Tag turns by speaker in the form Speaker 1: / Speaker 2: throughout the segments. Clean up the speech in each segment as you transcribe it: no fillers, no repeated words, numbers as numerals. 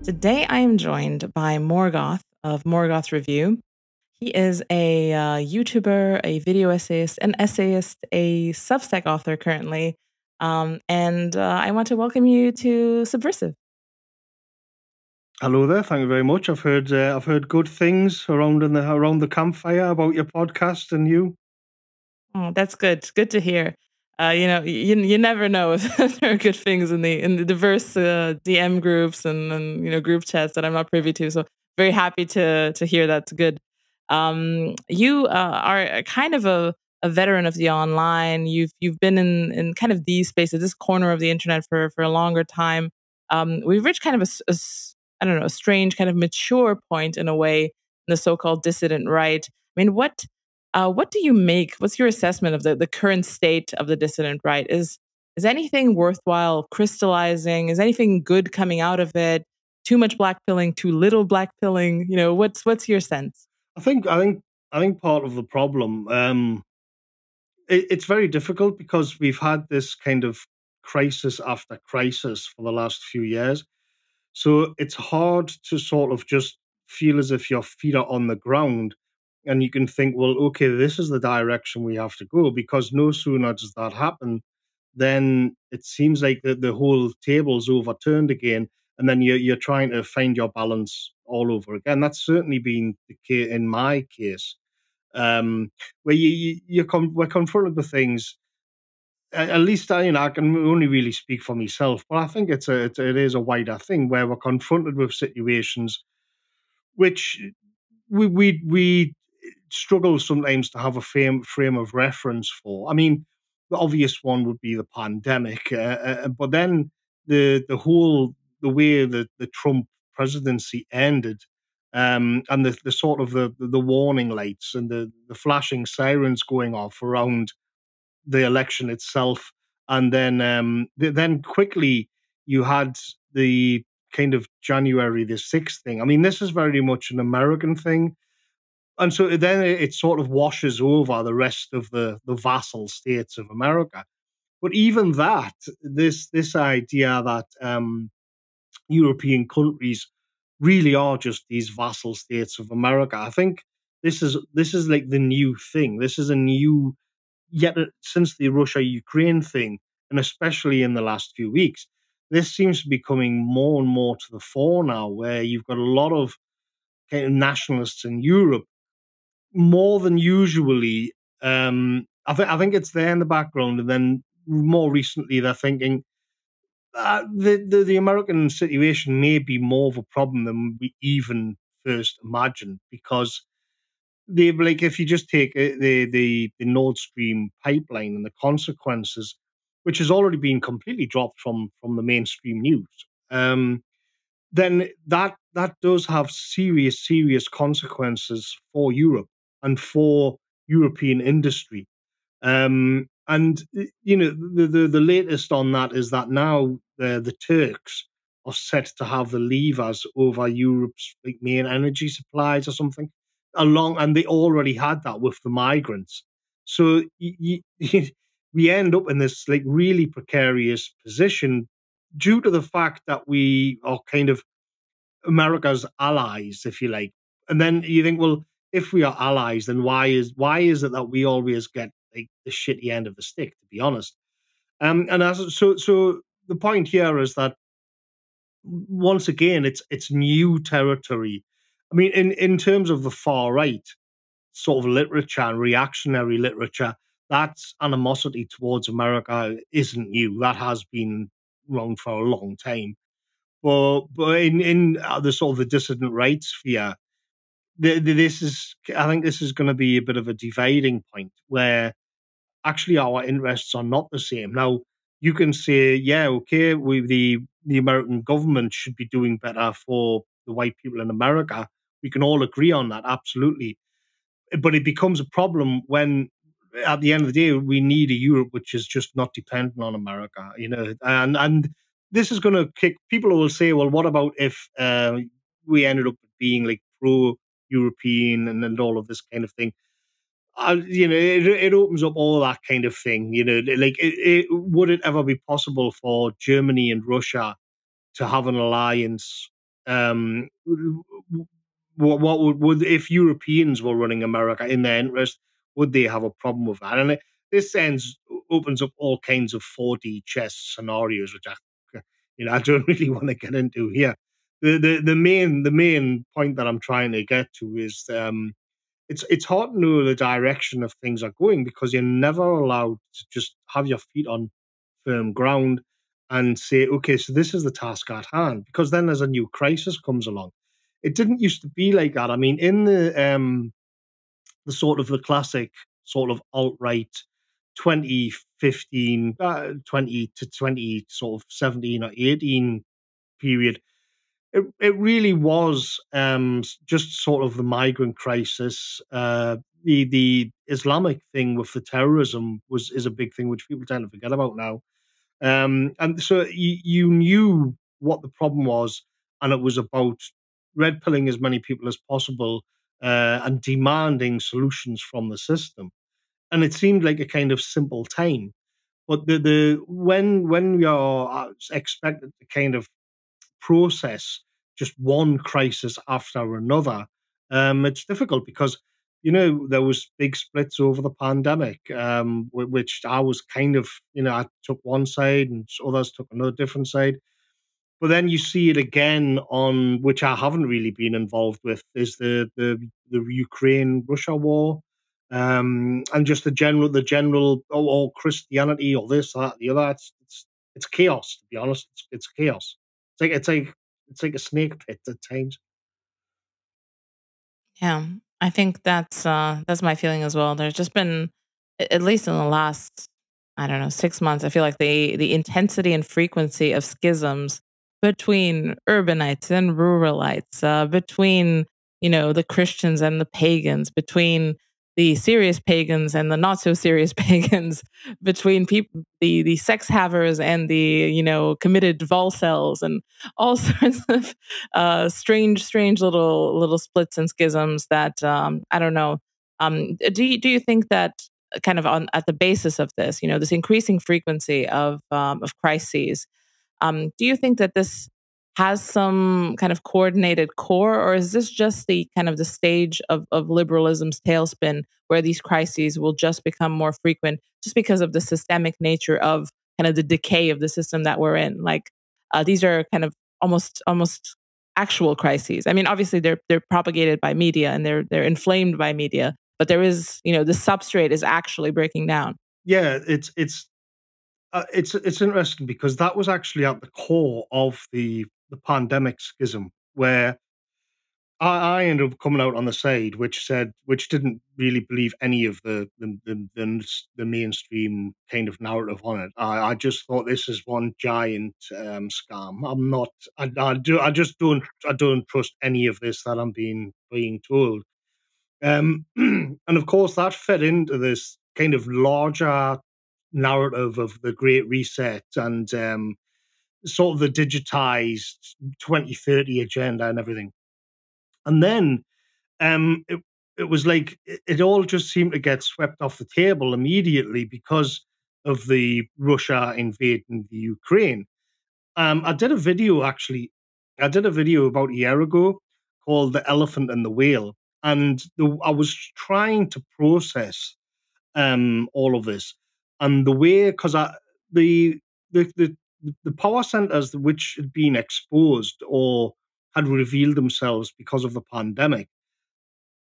Speaker 1: Today I am joined by Morgoth of Morgoth Review. He is a YouTuber, a video essayist, an essayist, a Substack author currently. And I want to welcome you to Subversive.
Speaker 2: Hello there. Thank you very much. I've heard good things around the campfire about your podcast and you.
Speaker 1: Oh, that's good. Good to hear. You never know if there are good things in the diverse DM groups and group chats that I'm not privy to. So very happy to hear that's good. You are kind of a veteran of the online. You've been in kind of these spaces, this corner of the internet for a longer time. We've reached kind of I don't know, a strange kind of mature point in a way in the so-called dissident right. I mean, what do you make? What's your assessment of the current state of the dissident right? Is anything worthwhile crystallizing? Is anything good coming out of it? Too much blackpilling, too little blackpilling? What's your sense?
Speaker 2: I think part of the problem. It's very difficult because we've had this kind of crisis after crisis for the last few years. So it's hard to sort of just feel as if your feet are on the ground and you can think, well, okay, this is the direction we have to go, because no sooner does that happen, then it seems like the whole table's overturned again, and then you're trying to find your balance all over again. That's certainly been the case in my case, where we're confronted with things. At least I can only really speak for myself, but I think it is a wider thing where we're confronted with situations which we struggle sometimes to have a frame of reference for. I mean, the obvious one would be the pandemic, but then the way that the Trump presidency ended, and the sort of the warning lights and the flashing sirens going off around the election itself, and then quickly you had the kind of January the 6th thing. I mean, this is very much an American thing, and so then it sort of washes over the rest of the vassal states of America. But even that, this idea that European countries really are just these vassal states of America, I think this is like the new thing. This is a new, yet since the Russia-Ukraine thing, and especially in the last few weeks, this seems to be coming more and more to the fore now, where you've got a lot of kind of nationalists in Europe, more than usually. I think it's there in the background, and then more recently they're thinking the American situation may be more of a problem than we even first imagined, because they, like, if you just take the Nord Stream pipeline and the consequences, which has already been completely dropped from the mainstream news, then that does have serious consequences for Europe and for European industry. And the latest on that is that now the Turks are set to have the levers over Europe's like main energy supplies or something along, and they already had that with the migrants. So we end up in this like really precarious position due to the fact that we are kind of America's allies, if you like. And then you think, well, if we are allies, then why is it that we always get like the shitty end of the stick? To be honest, and so the point here is that once again, it's new territory. I mean, in terms of the far right sort of literature and reactionary literature, that animosity towards America isn't new. That has been wrong for a long time. But in the sort of the dissident right sphere, I think this is going to be a bit of a dividing point where actually our interests are not the same. Now, you can say, yeah, okay, the American government should be doing better for the white people in America. We can all agree on that, absolutely. But it becomes a problem when, at the end of the day, we need a Europe which is just not dependent on America, and this is going to kick people who will say, well, what about if we ended up being like pro-European and all of this kind of thing? It opens up all that kind of thing. Like, would it ever be possible for Germany and Russia to have an alliance what would if Europeans were running America in their interest, would they have a problem with that? And this opens up all kinds of 4D chess scenarios, which I don't really want to get into here. The main point that I'm trying to get to is it's hard to know the direction of things are going because you're never allowed to just have your feet on firm ground and say, okay, so this is the task at hand, because then there's a new crisis comes along. It didn't used to be like that. I mean, in the sort of the classic sort of alt-right 2015, 20 to 20 sort of 17 or 18 period, it really was just sort of the migrant crisis. The Islamic thing with the terrorism is a big thing which people tend to forget about now. And so you knew what the problem was, and it was about red pilling as many people as possible and demanding solutions from the system. And it seemed like a kind of simple time. But when you're expected to kind of process just one crisis after another, it's difficult because there was big splits over the pandemic, which I was kind of I took one side and others took another different side. But then you see it again on which I haven't really been involved with is the Ukraine Russia war, and just the general Christianity or this that the other. It's chaos, to be honest. It's chaos. It's like a snake pit at times.
Speaker 1: Yeah, I think that's my feeling as well. There's just been, at least in the last, I don't know, 6 months, I feel like the intensity and frequency of schisms between urbanites and ruralites, between the Christians and the pagans, between the serious pagans and the not so serious pagans, between people, the sex havers and the committed volcels, and all sorts of strange little splits and schisms that I don't know. Do you think that kind of on at the basis of this, this increasing frequency of crises, do you think that this has some kind of coordinated core, or is this just the kind of the stage of liberalism's tailspin where these crises will just become more frequent just because of the systemic nature of kind of the decay of the system that we're in? Like these are kind of almost actual crises. I mean, obviously they're propagated by media and they're inflamed by media, but there is the substrate is actually breaking down.
Speaker 2: Yeah, it's interesting because that was actually at the core of the pandemic schism, where I ended up coming out on the side which didn't really believe any of the mainstream kind of narrative on it. I just thought this is one giant scam. I'm not. I just don't trust any of this that I'm being told. And of course, that fed into this kind of larger narrative of the Great Reset and sort of the digitized 2030 agenda and everything. And then it was like it all just seemed to get swept off the table immediately because of the Russia invading the Ukraine. I did a video actually. I did a video about a year ago called "The Elephant and the Whale," and I was trying to process all of this and the way because the the the power centers which had been exposed or had revealed themselves because of the pandemic,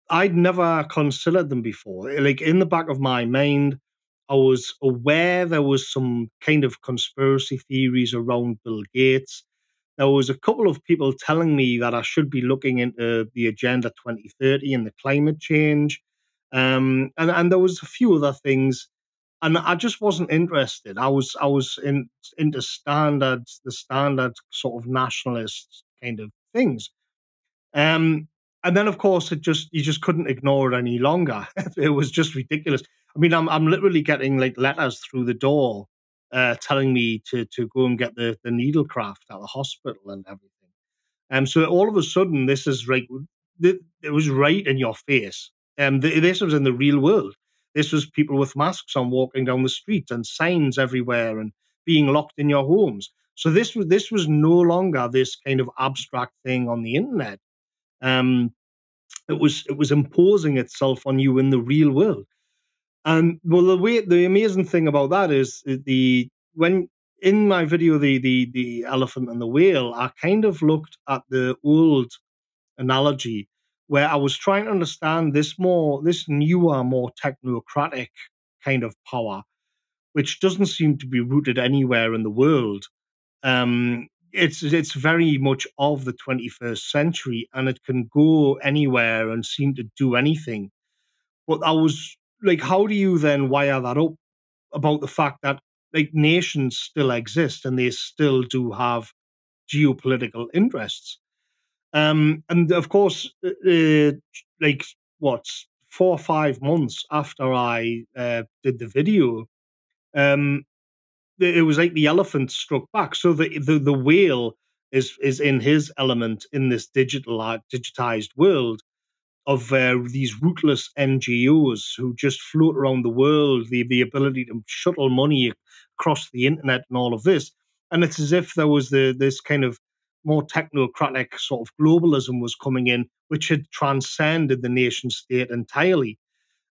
Speaker 2: I'd never considered them before. Like in the back of my mind, I was aware there was some kind of conspiracy theories around Bill Gates. There was a couple of people telling me that I should be looking into the Agenda 2030 and the climate change. And there was a few other things, and I just wasn't interested. I was into the standard sort of nationalist kind of things. Um, and then, of course, you just couldn't ignore it any longer. It was just ridiculous. I mean, I'm literally getting like letters through the door telling me to go and get the needle craft at the hospital and everything. So all of a sudden, this is right. It was right in your face. This was in the real world. This was people with masks on walking down the street and signs everywhere and being locked in your homes. So this was no longer this kind of abstract thing on the internet. Um, it was imposing itself on you in the real world. And well, the amazing thing about that is the when in my video the elephant and the whale, I kind of looked at the old analogy where I was trying to understand this newer, more technocratic kind of power, which doesn't seem to be rooted anywhere in the world. It's very much of the 21st century, and it can go anywhere and seem to do anything. But I was like, how do you then wire that up about the fact that like nations still exist and they still do have geopolitical interests? And of course, like what 4 or 5 months after I did the video, um, it was like the elephant struck back. So the whale is in his element in this digitized world of these rootless NGOs who just float around the world, the ability to shuttle money across the internet and all of this. And it's as if there was this kind of more technocratic sort of globalism was coming in, which had transcended the nation state entirely.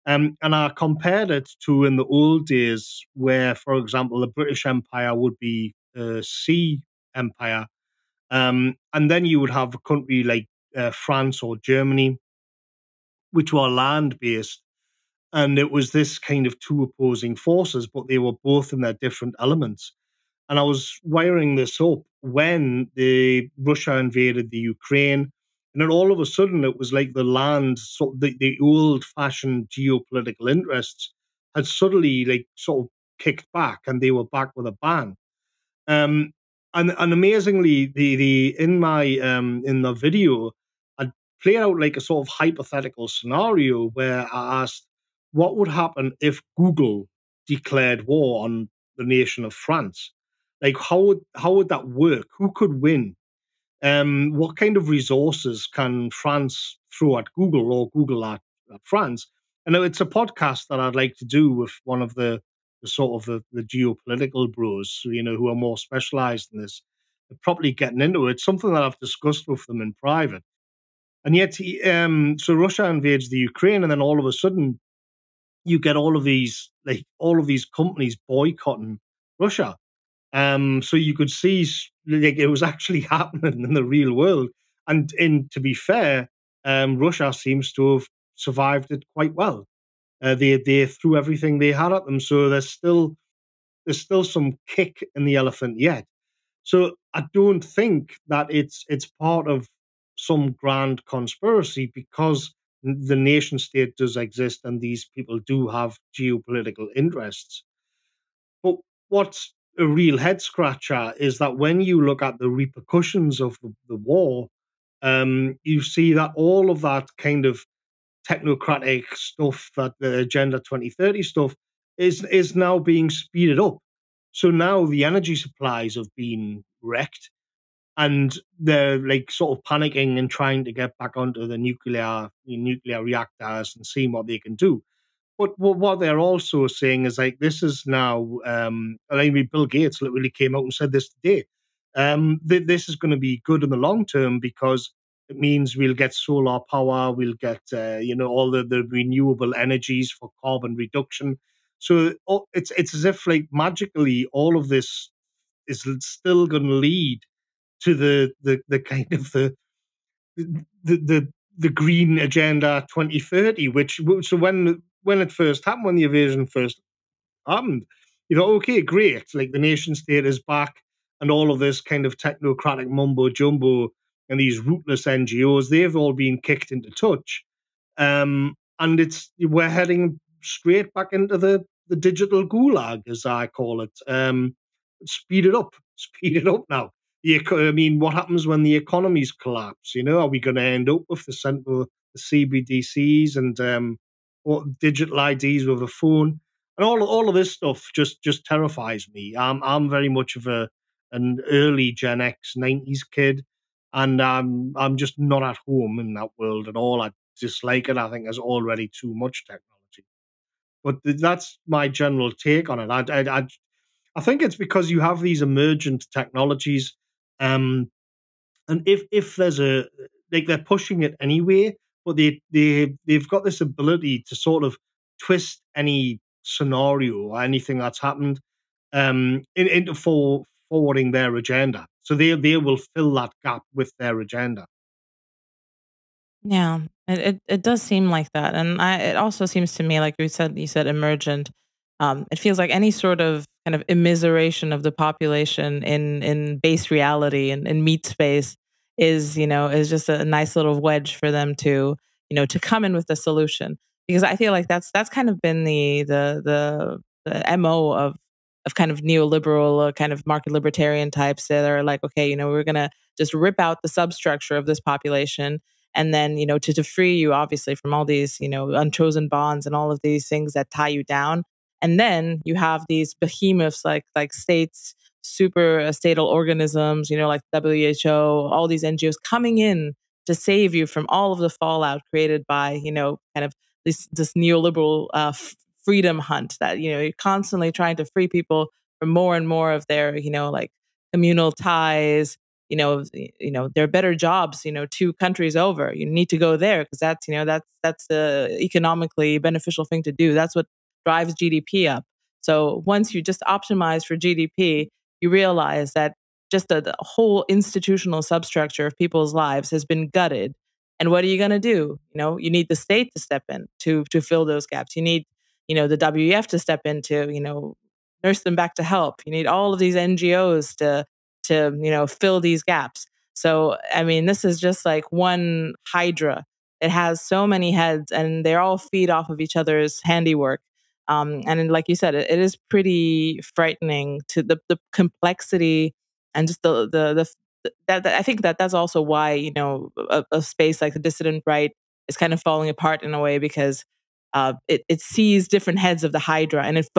Speaker 2: And I compared it to in the old days where, for example, the British Empire would be a sea empire. And then you would have a country like France or Germany, which were land based. And it was this kind of two opposing forces, but they were both in their different elements. And I was wiring this up when the Russia invaded the Ukraine. And then all of a sudden, it was like the land, so the old fashioned geopolitical interests had suddenly like sort of kicked back and they were back with a bang. Um, and amazingly, the in my in the video, I played out like a sort of hypothetical scenario where I asked, what would happen if Google declared war on the nation of France? Like, how would that work? Who could win? What kind of resources can France throw at Google or Google at France? And it's a podcast that I'd like to do with one of the sort of the geopolitical bros, who are more specialized in this, properly getting into it. Something that I've discussed with them in private. And yet, so Russia invades the Ukraine, and then all of a sudden, you get all of these companies boycotting Russia. So you could see like it was actually happening in the real world. And to be fair, Russia seems to have survived it quite well. They threw everything they had at them, so there's still some kick in the elephant yet. So I don't think that it's part of some grand conspiracy because the nation state does exist and these people do have geopolitical interests. But what's a real head scratcher is that when you look at the repercussions of the war, you see that all of that kind of technocratic stuff, that the Agenda 2030 stuff, is now being speeded up. So now the energy supplies have been wrecked, and they're like sort of panicking and trying to get back onto the nuclear reactors and seeing what they can do. But what they're also saying is like this is now. I mean, Bill Gates literally came out and said this today. This is going to be good in the long term because it means we'll get solar power, we'll get all the renewable energies for carbon reduction. So it's as if like magically all of this is still going to lead to the kind of the green agenda 2030, which so when it first happened, when the invasion first happened, you thought, okay, great, like the nation state is back, and all of this kind of technocratic mumbo jumbo and these rootless NGOs, they've all been kicked into touch, and we're heading straight back into the digital gulag, as I call it. Speed it up, speed it up now. I mean, what happens when the economies collapse? Are we going to end up with the CBDCs and what digital IDs with a phone and all of this stuff? Just terrifies me. I'm very much of an early Gen X '90s kid, and I'm just not at home in that world at all. I dislike it. I think there's already too much technology. But that's my general take on it. I think it's because you have these emergent technologies, um, and if there's a like they're pushing it anyway, but they've got this ability to sort of twist any scenario or anything that's happened into forwarding their agenda. So they will fill that gap with their agenda.
Speaker 1: Yeah, it does seem like that, and it also seems to me like you said emergent. It feels like any sort of kind of immiseration of the population in base reality and in meat space is just a nice little wedge for them to to come in with a solution, because I feel like that's kind of been the mo of kind of neoliberal kind of market libertarian types that are like, okay, we're gonna just rip out the substructure of this population, and then to free you obviously from all these unchosen bonds and all of these things that tie you down. And then you have these behemoths like states, super statal organisms, like WHO, all these NGOs coming in to save you from all of the fallout created by kind of this neoliberal freedom hunt that you're constantly trying to free people from more and more of their like communal ties. There are better jobs 2 countries over. You need to go there because that's the economically beneficial thing to do. That's what drives GDP up. So once you just optimize for GDP, you realize that just the whole institutional substructure of people's lives has been gutted. And what are you going to do? You need the state to step in to fill those gaps. You need the WEF to step in to nurse them back to health. You need all of these NGOs to fill these gaps. So I mean, this is just like one hydra. It has so many heads, and they all feed off of each other's handiwork. And like you said, it is pretty frightening to the complexity and just that I think that that's also why a space like the dissident right is kind of falling apart in a way, because it sees different heads of the hydra, and it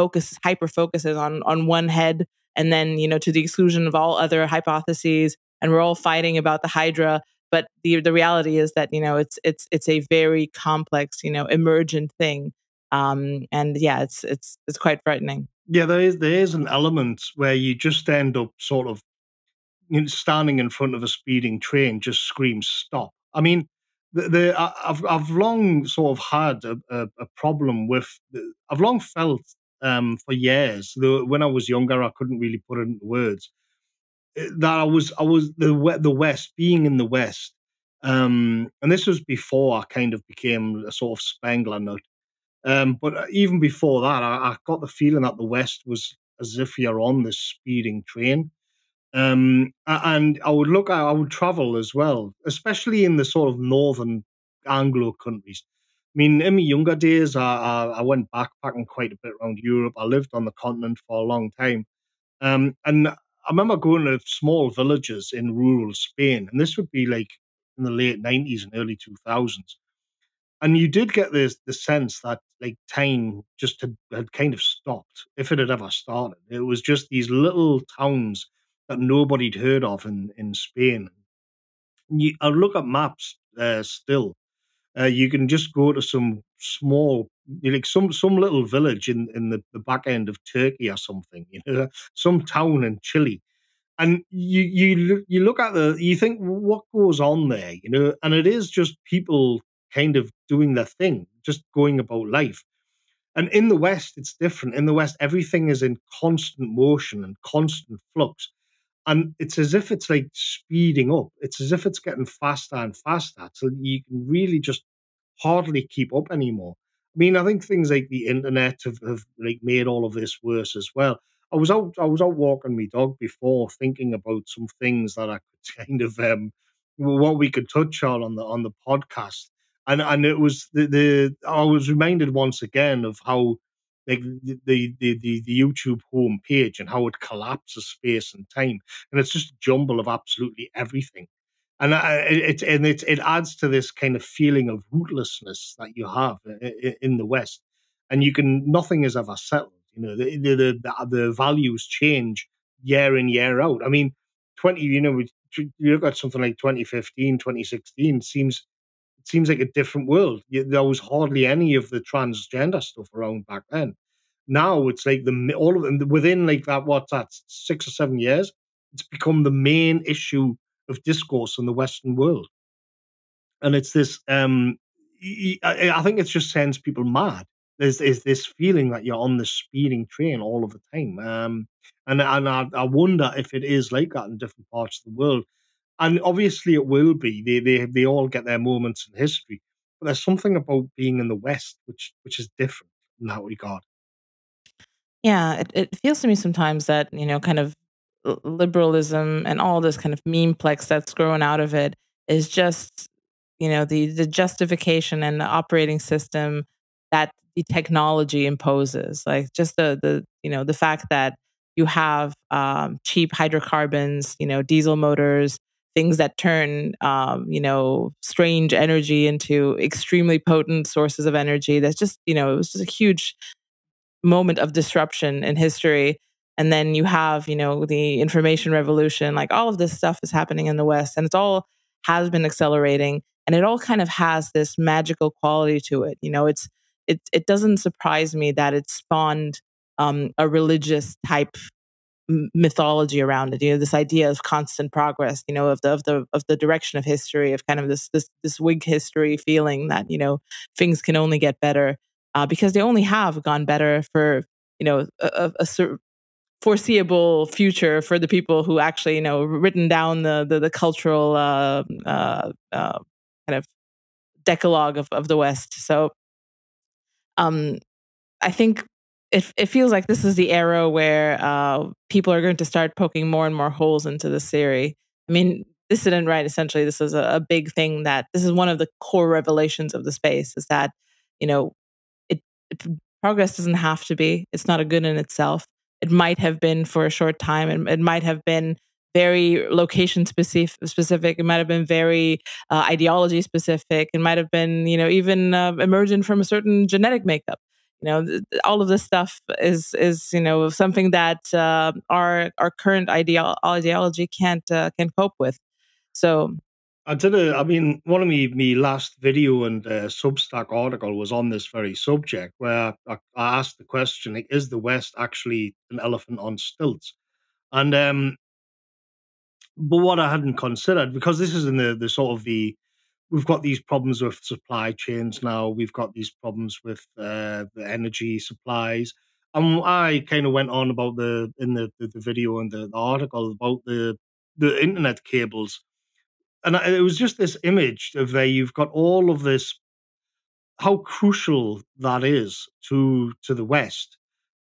Speaker 1: hyper focuses on one head, and then to the exclusion of all other hypotheses, and we're all fighting about the hydra. But the reality is that it's a very complex emergent thing, and yeah, it's quite frightening.
Speaker 2: Yeah, there is an element where you just end up sort of standing in front of a speeding train, just scream stop. I mean, I've long sort of had a problem with. I've long felt for years, though when I was younger, I couldn't really put it into words. That I was the West, being in the West, and this was before I kind of became a sort of Spengler nut. But even before that, I got the feeling that the West was as if you're on this speeding train. And I would travel as well, especially in the sort of northern Anglo countries. I mean, in my younger days, I went backpacking quite a bit around Europe. I lived on the continent for a long time. And I remember going to small villages in rural Spain, and this would be like in the late 90s and early 2000s. And you did get the sense that like time just had kind of stopped, if it had ever started. It was just these little towns that nobody'd heard of in Spain. I look at maps still. You can just go to some small, like some little village in the back end of Turkey or something, some town in Chile, and you look at you think what goes on there, and it is just people kind of doing their thing, just going about life. And in the West, it's different. In the West, everything is in constant motion and constant flux. And it's as if it's like speeding up. It's as if it's getting faster and faster. So you can really just hardly keep up anymore. I mean, I think things like the internet have like made all of this worse as well. I was out walking my dog before, thinking about some things that I could kind of what we could touch on the podcast. And it was the I was reminded once again of how like the YouTube homepage and how it collapses space and time, and it's just a jumble of absolutely everything. And it adds to this kind of feeling of rootlessness that you have in the West, and nothing is ever settled. The values change year in year out. I mean, 20. You look at something like 2015, 2016. It seems like a different world. There was hardly any of the transgender stuff around back then. Now it's like all of them within like that, what's that, 6 or 7 years, it's become the main issue of discourse in the Western world. And it's this, I think it just sends people mad. There's this feeling that you're on this speeding train all of the time. And I wonder if it is like that in different parts of the world. And obviously it will be. They all get their moments in history. But there's something about being in the West which is different in that regard.
Speaker 1: Yeah, it feels to me sometimes that, kind of liberalism and all this kind of memeplex that's growing out of it is just, the justification and the operating system that the technology imposes. Like just the fact that you have cheap hydrocarbons, diesel motors, things that turn strange energy into extremely potent sources of energy. That's just, it was just a huge moment of disruption in history. And then you have, the information revolution, like all of this stuff is happening in the West, and it's all has been accelerating, and it all kind of has this magical quality to it. It doesn't surprise me that it spawned a religious type mythology around it. This idea of constant progress. Of the direction of history, of kind of this Whig history feeling that things can only get better because they only have gone better for a foreseeable future for the people who actually written down the cultural kind of decalogue of the West. So I think it feels like this is the era where people are going to start poking more and more holes into this theory. I mean, dissident, right? Essentially, this is a big thing that this is one of the core revelations of the space is that, you know, it progress doesn't have to be. It's not a good in itself. It might have been for a short time, and it might have been very location specific. It might have been very ideology specific. It might have been, even emergent from a certain genetic makeup. All of this stuff is something that our current ideology can't can cope with. So
Speaker 2: One of me last video and Substack article was on this very subject, where I asked the question, like, is the West actually an elephant on stilts? And but what I hadn't considered, because this is in the sort of we've got these problems with supply chains now, we've got these problems with the energy supplies. And I kind of went on about the video and the article about the internet cables, and it was just this image of where you've got all of this, how crucial that is to the West.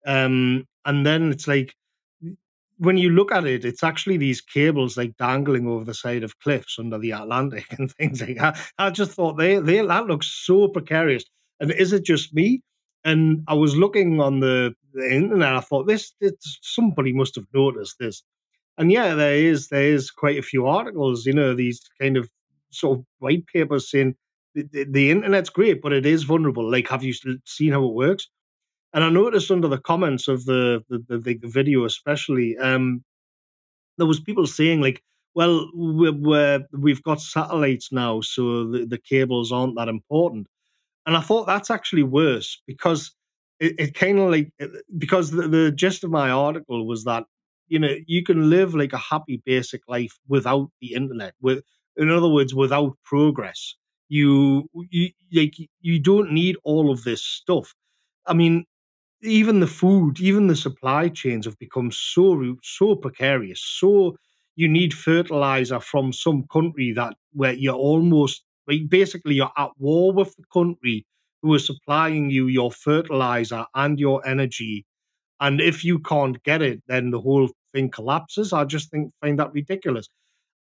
Speaker 2: And then it's like, when you look at it, it's actually these cables like dangling over the side of cliffs under the Atlantic and things like that. I just thought that looks so precarious. And is it just me? And I was looking on the internet. I thought somebody must have noticed this. And yeah, there is quite a few articles, these kind of sort of white papers saying the internet's great, but it is vulnerable. Like, have you seen how it works? And I noticed under the comments of the video, especially, there was people saying like, "Well, we've got satellites now, so the cables aren't that important." And I thought that's actually worse, because it kind of like, because the gist of my article was that you can live like a happy basic life without the internet. In other words, without progress, you don't need all of this stuff. I mean, even the food, even the supply chains have become so precarious. So you need fertilizer from some country that where you're almost, like, basically you're at war with the country who are supplying you your fertilizer and your energy. And if you can't get it, then the whole thing collapses. I just find that ridiculous.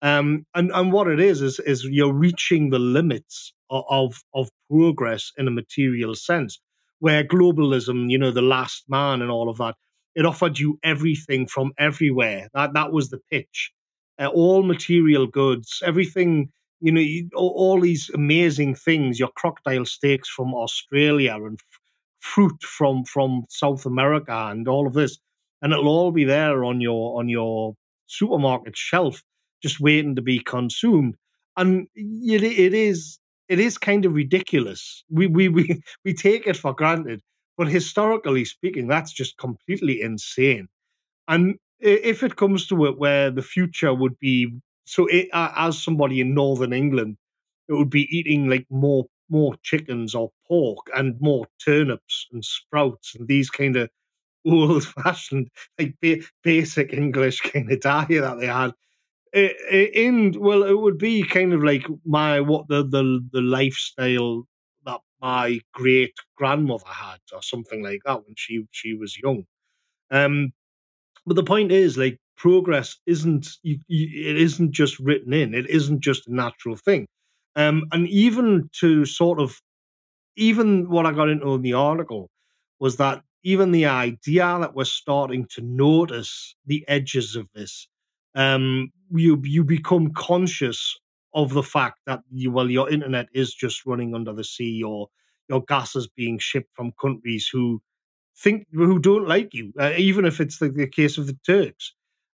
Speaker 2: And what it is you're reaching the limits of progress in a material sense, where globalism, the last man and all of that, it offered you everything from everywhere. That was the pitch. All material goods, everything, all these amazing things, your crocodile steaks from Australia and fruit from South America and all of this, and it'll all be there on your supermarket shelf, just waiting to be consumed. And it is kind of ridiculous. We take it for granted. But historically speaking, that's just completely insane. And if it comes to it, where the future would be, so as somebody in Northern England, it would be eating like more chickens or pork and more turnips and sprouts and these kind of old fashioned, like basic English kind of diet that they had. Well, it would be kind of like what the lifestyle that my great grandmother had, or something like that, when she was young. Um, but the point is, like, progress isn't it isn't just written in. It isn't just a natural thing. And even to sort of, even what I got into in the article was that even the idea that we're starting to notice the edges of this, you become conscious of the fact that your internet is just running under the sea, or your gas is being shipped from countries who don't like you, even if it's the case of the Turks,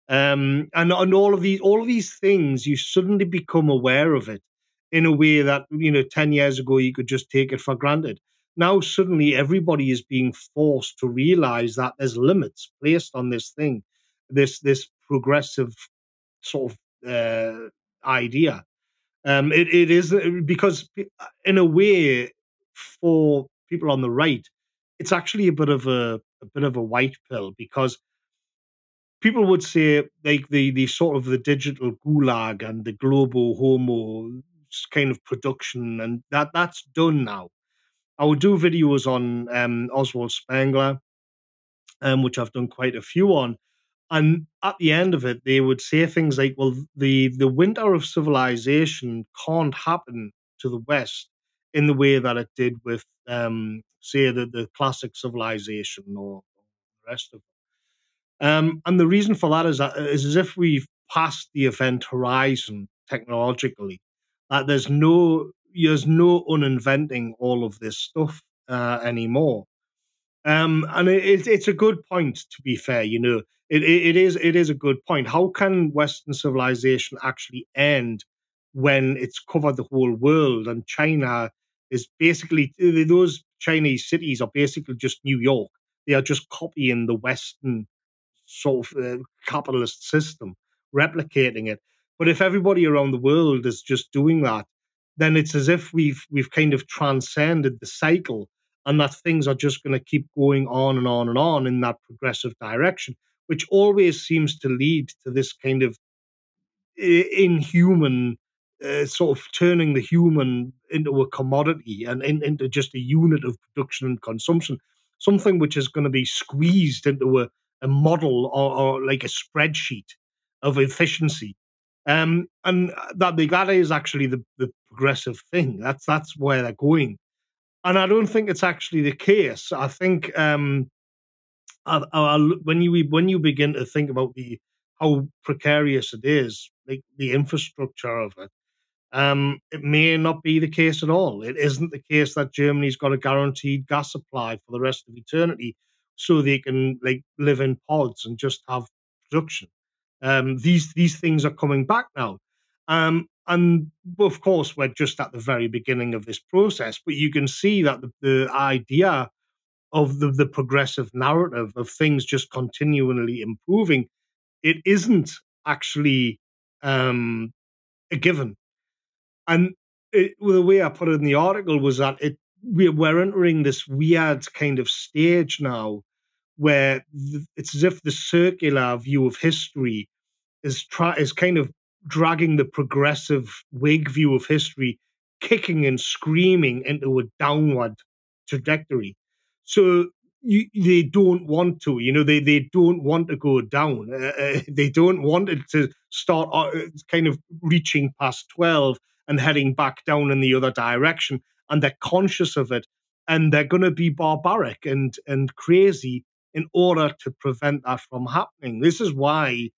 Speaker 2: and all of these things, you suddenly become aware of it in a way that 10 years ago you could just take it for granted. Now suddenly everybody is being forced to realize that there's limits placed on this thing, this progressive sort of idea. It is because in a way, for people on the right, it's actually a bit of a white pill, because people would say, like, the sort of the digital gulag and the global homo kind of production, and that's done now. I would do videos on Oswald Spengler, which I've done quite a few on, and at the end of it, they would say things like, "Well, the winter of civilization can't happen to the West in the way that it did with, say, the classic civilization, or the rest of it." And the reason for that is as if we've passed the event horizon technologically. That there's no uninventing all of this stuff anymore. And it's a good point, to be fair. It is a good point. How can Western civilization actually end when it's covered the whole world, and China is basically, those Chinese cities are basically just New York. They are just copying the Western sort of capitalist system, replicating it. But if everybody around the world is just doing that, then it's as if we've kind of transcended the cycle, and that things are just going to keep going on and on and on in that progressive direction, which always seems to lead to this kind of inhuman, sort of turning the human into a commodity, and into just a unit of production and consumption, something which is going to be squeezed into a model, or like a spreadsheet of efficiency. And that is actually the progressive thing. That's where they're going. And I don't think it's actually the case. I think when you begin to think about the how precarious it is, like the infrastructure of it, it may not be the case at all. It isn't the case that Germany's got a guaranteed gas supply for the rest of eternity, so they can, like, live in pods and just have production. These things are coming back now, and of course we're just at the very beginning of this process. But you can see that the idea of the progressive narrative of things just continually improving, it isn't actually a given. And the way I put it in the article was that we're entering this weird kind of stage now, where it's as if the circular view of history is kind of dragging the progressive Whig view of history, kicking and screaming into a downward trajectory. So they don't want to, they don't want to go down. They don't want it to start kind of reaching past 12 and heading back down in the other direction. And they're conscious of it, and they're going to be barbaric and crazy in order to prevent that from happening. This is why,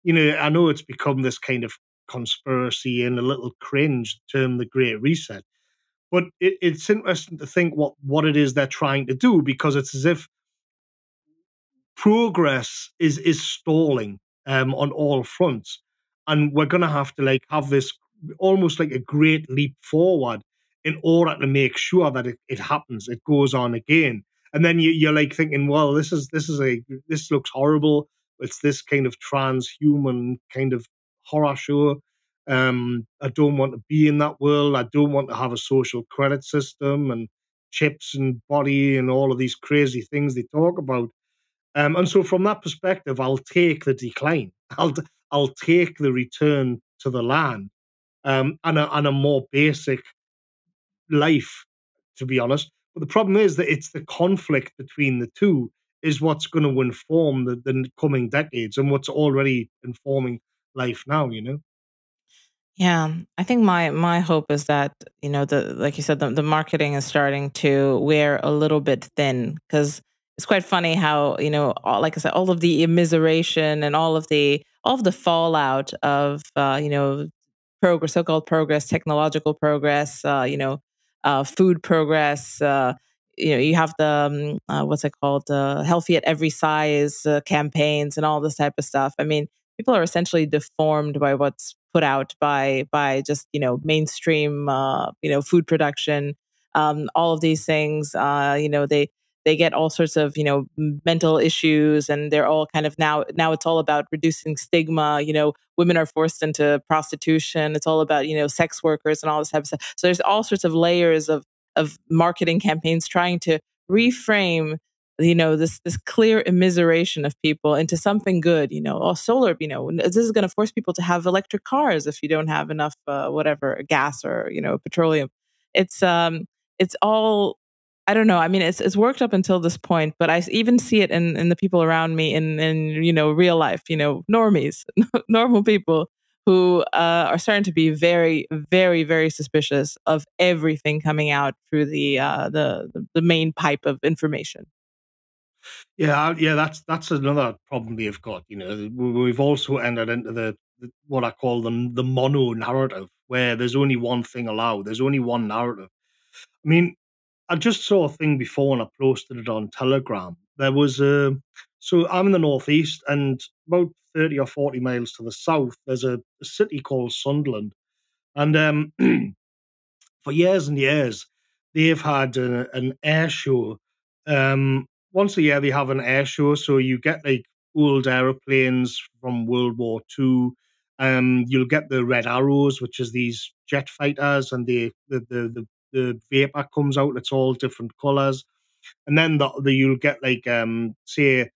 Speaker 2: I know it's become this kind of conspiracy and a little cringe term, the Great Reset. But it's interesting to think what it is they're trying to do, because it's as if progress is stalling on all fronts, and we're going to have to, like, have this almost like a great leap forward in order to make sure that it happens, it goes on again. And then you're like thinking, well, this looks horrible. It's this kind of transhuman kind of horror show. I don't want to be in that world. I don't want to have a social credit system and chips and body and all of these crazy things they talk about. And so from that perspective, I'll take the decline. I'll take the return to the land, and a more basic life, to be honest. But the problem is that it's the conflict between the two is what's going to inform the coming decades and what's already informing life now, you know?
Speaker 1: Yeah, I think my hope is that, the like you said, the marketing is starting to wear a little bit thin, because it's quite funny how, like I said, all of the immiseration and all of the fallout of, progress, so-called progress, technological progress, food progress. You have the what's it called, healthy at every size campaigns and all this type of stuff. I mean, people are essentially deformed by what's put out by just mainstream food production. All of these things, they get all sorts of mental issues, and they're all kind of now it's all about reducing stigma. Women are forced into prostitution. It's all about sex workers and all this type of stuff. So there's all sorts of layers of marketing campaigns trying to reframe this clear immiseration of people into something good. Or solar, this is going to force people to have electric cars if you don't have enough whatever gas or petroleum. It's all, I don't know. I mean, it's worked up until this point, but I even see it in the people around me in real life, normies, normal people who are starting to be very, very, very suspicious of everything coming out through the main pipe of information.
Speaker 2: Yeah, that's another problem we've got. We've also entered into the what I call the mono narrative, where there's only one thing allowed. There's only one narrative. I mean, I just saw a thing before and I posted it on Telegram. There was so I'm in the northeast, and about 30 or 40 miles to the south, there's a city called Sunderland, and for years and years, they've had an air show. Once a year, they have an air show, so you get like old aeroplanes from World War Two. You'll get the Red Arrows, which is these jet fighters, and the vapor comes out. It's all different colors, and then you'll get like say,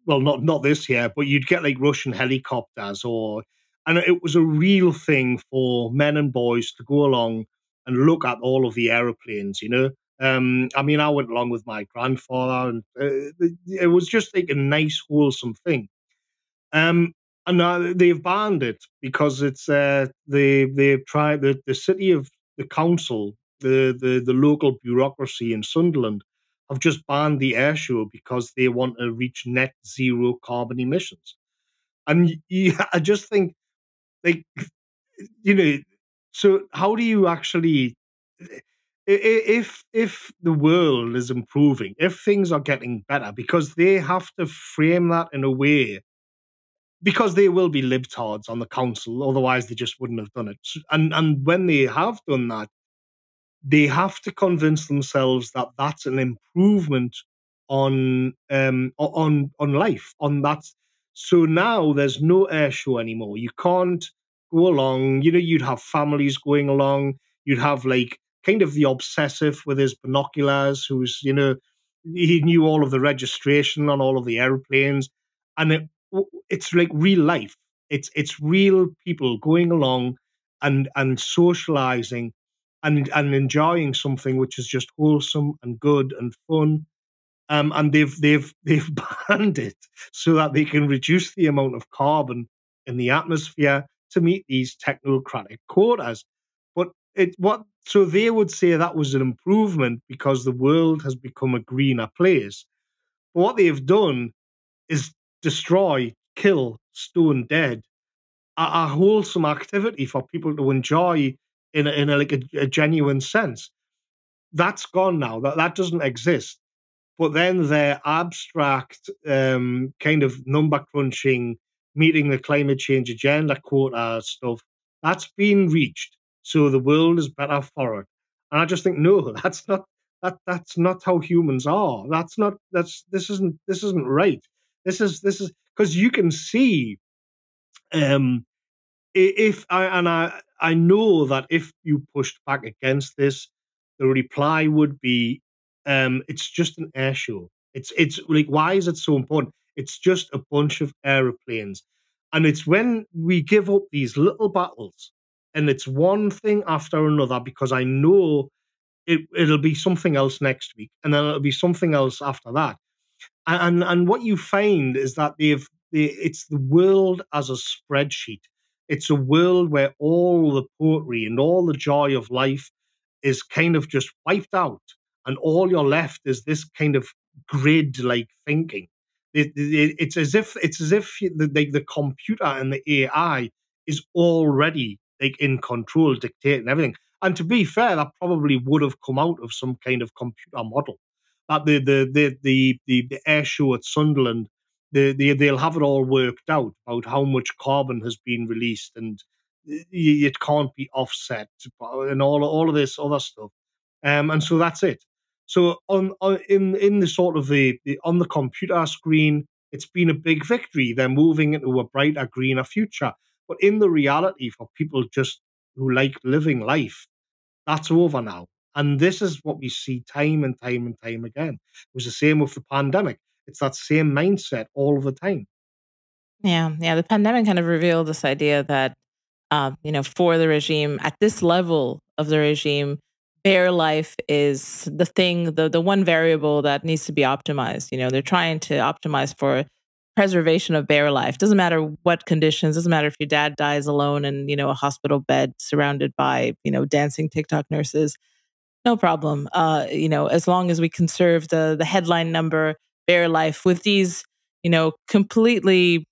Speaker 2: well, not this year, but you'd get like Russian helicopters, and it was a real thing for men and boys to go along and look at all of the aeroplanes. I mean, I went along with my grandfather, and it was just like a nice, wholesome thing. Um, and now they've banned it because it's they've tried the city of the council, the local bureaucracy in Sunderland have just banned the air show because they want to reach net zero carbon emissions. And I just think, like, you know, so how do you actually, if the world is improving, if things are getting better, because they have to frame that in a way, because there will be libtards on the council, otherwise they just wouldn't have done it. And when they have done that, they have to convince themselves that that's an improvement on life, on that. So now there's no air show anymore. You can't go along. You'd have families going along. You'd have like kind of the obsessive with his binoculars, who's he knew all of the registration on all of the airplanes, and it's like real life. It's real people going along and socializing and enjoying something which is just wholesome and good and fun. And they've banned it so that they can reduce the amount of carbon in the atmosphere to meet these technocratic quotas. But so they would say that was an improvement because the world has become a greener place. But what they've done is destroy, kill, stone dead a wholesome activity for people to enjoy in like a genuine sense. That's gone now. That doesn't exist. But then their abstract kind of number crunching, meeting the climate change agenda quota stuff, that's been reached. So the world is better for it. And I just think, no, That's not how humans are. This isn't right. This is because you can see, um if I know that if you pushed back against this, the reply would be, it's just an air show. It's like, why is it so important? It's just a bunch of aeroplanes. And it's when we give up these little battles, and it's one thing after another, because I know it'll be something else next week, and then it'll be something else after that. And what you find is that it's the world as a spreadsheet. It's a world where all the poetry and all the joy of life is kind of just wiped out, and all you're left is this kind of grid-like thinking. It's as if the computer and the AI is already like in control, dictating everything. And to be fair, that probably would have come out of some kind of computer model. That the air show at Sunderland, they'll have it all worked out about how much carbon has been released, and it can't be offset, and all of this other stuff. And so that's it. So in the sort of the on the computer screen, it's been a big victory. They're moving into a brighter, greener future. But in the reality, for people just who like living life, that's over now. And this is what we see time and time and time again. It was the same with the pandemic. It's that same mindset all of the time.
Speaker 1: Yeah, yeah. The pandemic kind of revealed this idea that, for the regime at this level of the regime, bare life is the thing, the one variable that needs to be optimized. They're trying to optimize for preservation of bare life. Doesn't matter what conditions. Doesn't matter if your dad dies alone in a hospital bed surrounded by dancing TikTok nurses. No problem. As long as we conserve the headline number, bare life with these, completely,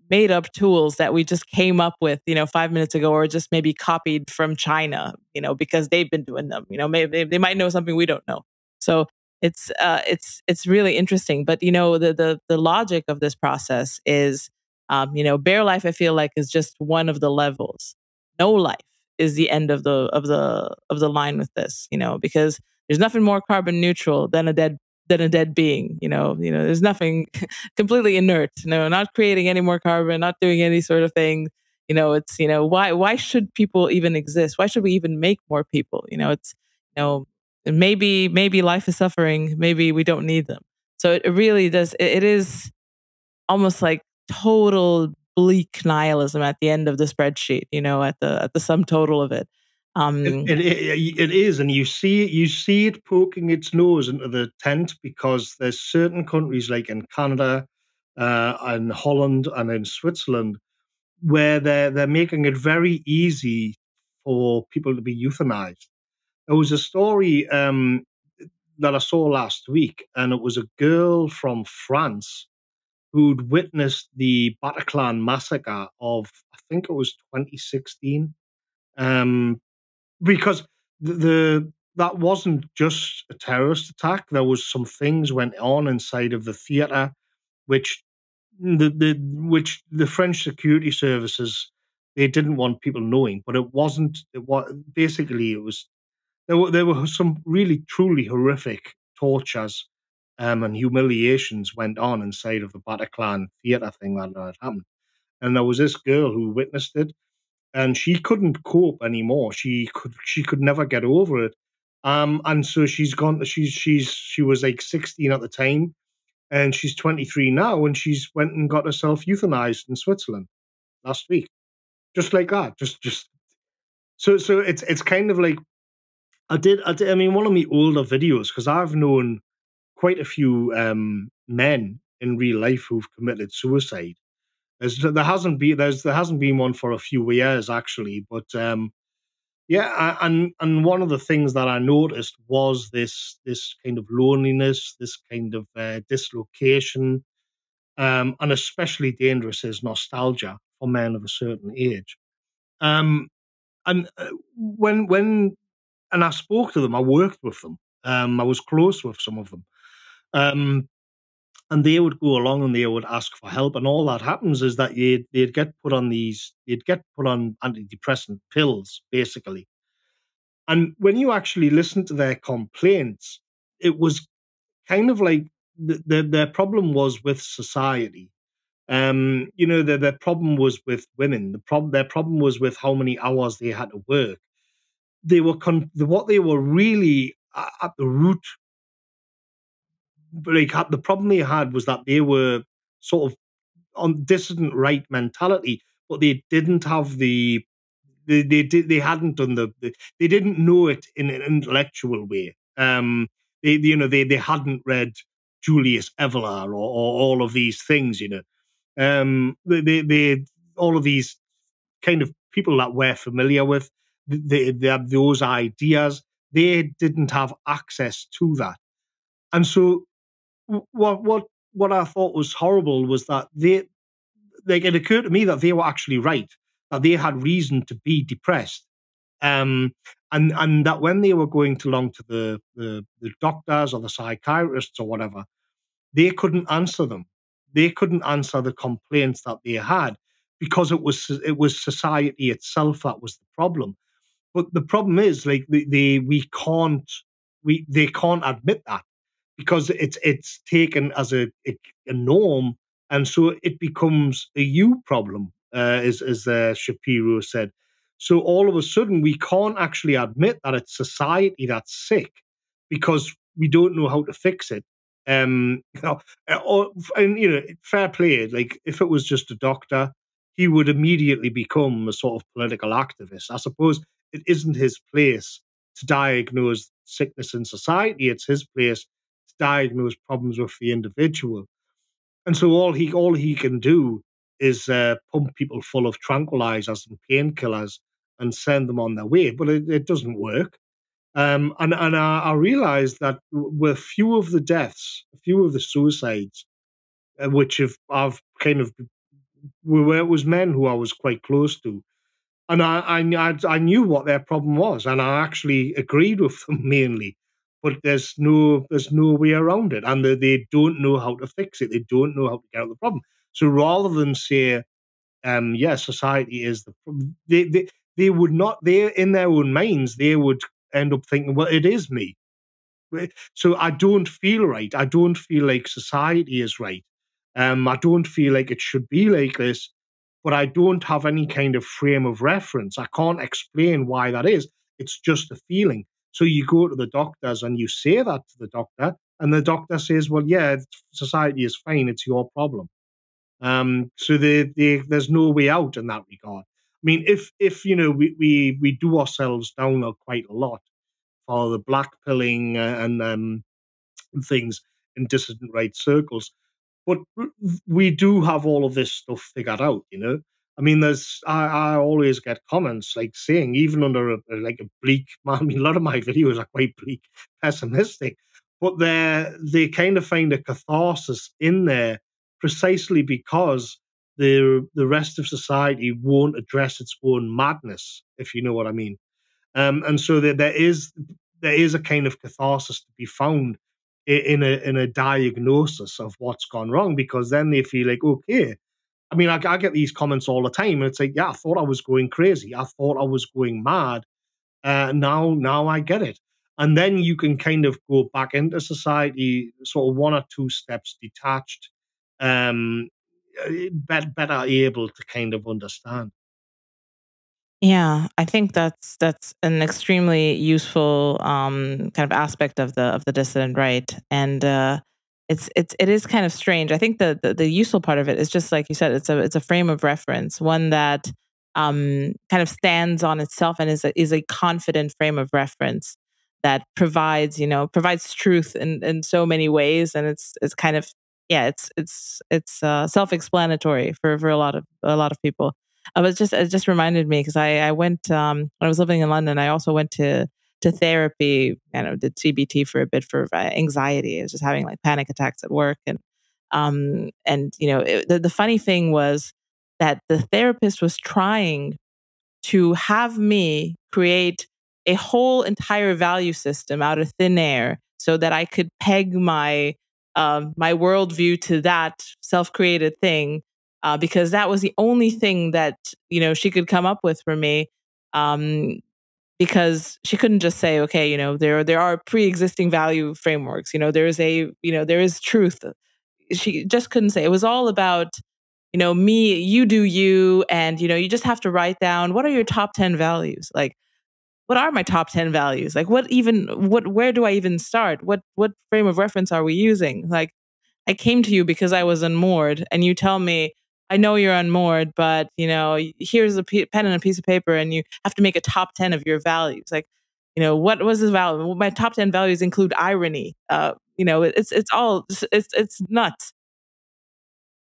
Speaker 1: made up tools that we just came up with, 5 minutes ago, or just maybe copied from China, because they've been doing them. Maybe they might know something we don't know. So it's really interesting. But the logic of this process is, bare life. I feel like is just one of the levels. No life is the end of the line with this, because there's nothing more carbon neutral than a dead being. There's nothing completely inert, not creating any more carbon, not doing any sort of thing. It's why should people even exist? Why should we even make more people? It's maybe life is suffering, maybe we don't need them. So it really does. It is almost like total bleak nihilism at the end of the spreadsheet, at the sum total of it.
Speaker 2: It is, and you see it poking its nose into the tent, because there's certain countries like in Canada, and Holland, and in Switzerland, where they're making it very easy for people to be euthanized. There was a story, that I saw last week, and it was a girl from France who'd witnessed the Bataclan massacre of, I think it was 2016. Um, because that wasn't just a terrorist attack. There was some things went on inside of the theater, which the French security services, they didn't want people knowing. But it wasn't. It was basically, it was, there were some really truly horrific tortures, and humiliations went on inside of the Bataclan theater thing that had happened. And there was this girl who witnessed it, and she couldn't cope anymore. She could never get over it. And so she was like 16 at the time, and she's 23 now, and she's went and got herself euthanized in Switzerland last week, just like that. Just so it's kind of like, I mean, one of my older videos, because I've known quite a few men in real life who've committed suicide. There hasn't been one for a few years, actually, but yeah, and one of the things that I noticed was this kind of loneliness, this kind of dislocation, and especially dangerous is nostalgia for men of a certain age. Um, and when and I spoke to them, I worked with them, I was close with some of them. Um, and they would go along and they would ask for help, and all that happens is that they'd get put on antidepressant pills, basically. And when you actually listen to their complaints, it was kind of like their problem was with society. Their problem was with women. Their problem was with how many hours they had to work. They were what they were really at the root. Like the problem they had was that they were sort of on dissident right mentality, but they didn't have they hadn't done they didn't know it in an intellectual way. They hadn't read Julius Evolar or all of these things. They all of these kind of people that we're familiar with. They have those ideas. They didn't have access to that, and so what I thought was horrible was that it occurred to me that they were actually right, that they had reason to be depressed. And that when they were going along to the doctors or the psychiatrists or whatever, they couldn't answer them. They couldn't answer the complaints that they had because it was society itself that was the problem. But the problem is, like, they can't admit that because it's taken as a norm, and so it becomes a you problem, as Shapiro said. So all of a sudden, we can't actually admit that it's society that's sick because we don't know how to fix it. Fair play. Like if it was just a doctor, he would immediately become a sort of political activist. I suppose it isn't his place to diagnose sickness in society. It's his place to diagnose problems with the individual. And so all he can do is pump people full of tranquilizers and painkillers and send them on their way. But it doesn't work. And I realized that with few of the deaths, a few of the suicides, which I've kind of, where it was men who I was quite close to, and I knew what their problem was, and I actually agreed with them mainly. But there's no way around it, and they don't know how to fix it. They don't know how to get out of the problem. So rather than say, society is the problem, they would not. They in their own minds they would end up thinking, well, it is me. So I don't feel right. I don't feel like society is right. I don't feel like it should be like this, but I don't have any kind of frame of reference. I can't explain why that is. It's just a feeling. So you go to the doctors and you say that to the doctor, and the doctor says, well, yeah, society is fine. It's your problem. So there's no way out in that regard. I mean, if we do ourselves down quite a lot for the blackpilling and things in dissident right circles, but we do have all of this stuff figured out. I mean, I always get comments like saying, even under like a bleak, I mean, a lot of my videos are quite bleak, pessimistic, but they kind of find a catharsis in there precisely because the rest of society won't address its own madness, if you know what I mean. And so there is a kind of catharsis to be found in a diagnosis of what's gone wrong, because then they feel like, okay. I mean, I get these comments all the time, and it's like, yeah, I thought I was going crazy. I thought I was going mad. Now I get it. And then you can kind of go back into society, sort of one or two steps detached, um, better able to kind of understand.
Speaker 1: Yeah, I think that's an extremely useful kind of aspect of the dissident right, and it is kind of strange. I think the useful part of it is just like you said, it's a frame of reference, one that kind of stands on itself and is a confident frame of reference that provides truth in so many ways, and it's kind of, yeah, it's self-explanatory for a lot of people. It just reminded me because I went when I was living in London. I also went to therapy. Did CBT for a bit for anxiety. I was just having like panic attacks at work, and the funny thing was that the therapist was trying to have me create a whole entire value system out of thin air so that I could peg my worldview to that self-created thing, because that was the only thing that she could come up with for me. Um, because she couldn't just say, okay, there are pre-existing value frameworks. There is truth. She just couldn't say. It was all about, me, you do you, and you just have to write down, what are your top 10 values? Like, what are my top 10 values? Like, where do I even start? What frame of reference are we using? Like, I came to you because I was unmoored, and you tell me, I know you're unmoored, but here's a pen and a piece of paper, and you have to make a top 10 of your values. Like, what was the value? Well, my top 10 values include irony. It's nuts.